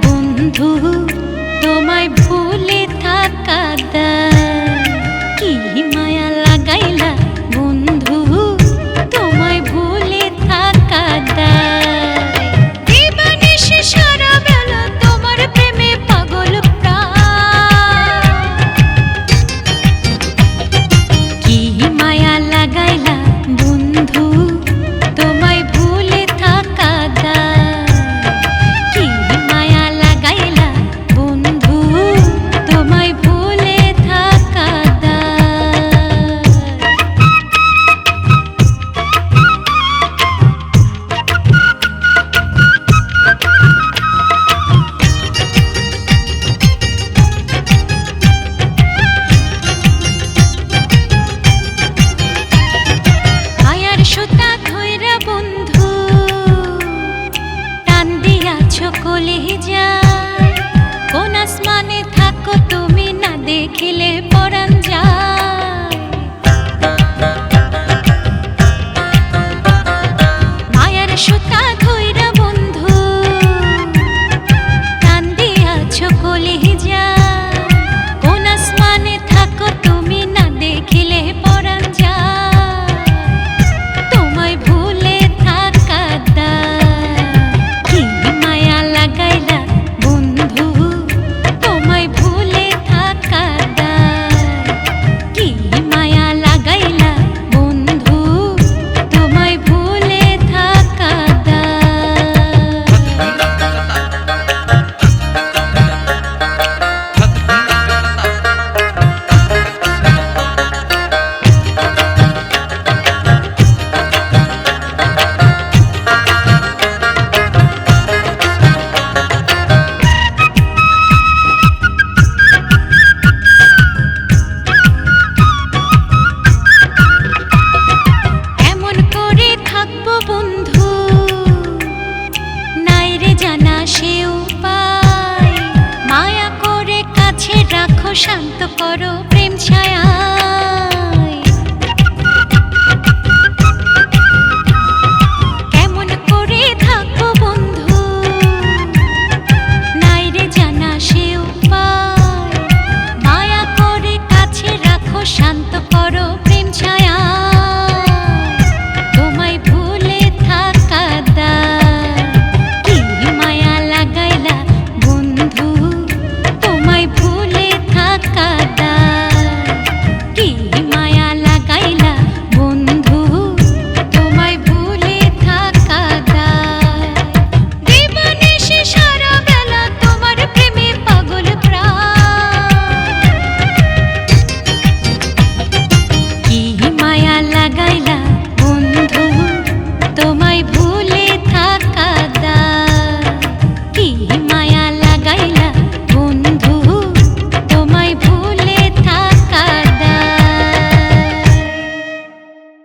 বন্ধু তোমায় ভুলে থাকা দায়, কি মায়া লাগাইলা বন্ধু তোমায় ভুলে থাকা দায়। দিবানিশি সারা বেলা তোমার প্রেমে পাগল প্রাণ, কি মায়া লাগাইলা বন্ধু তোমায় ভুলে থাকা দায়। চকলে যায় কোন আসমানে থাকো তুমি, না দেখিলে পরাণ যায়। মায়ার সুতা ধইরা বন্ধু টান দিয়া চকলে যায় কোন আসমানে থাকো তুমি, না দেখিলে পরাণ যায়। তোমায় ভুলে থাকা দায়, শান্ত করো প্রেম ছায়া। কেমন করে থাকবো বন্ধু নাই রে জানা সে উপায়, মায়া করে কাছে রাখো শান্ত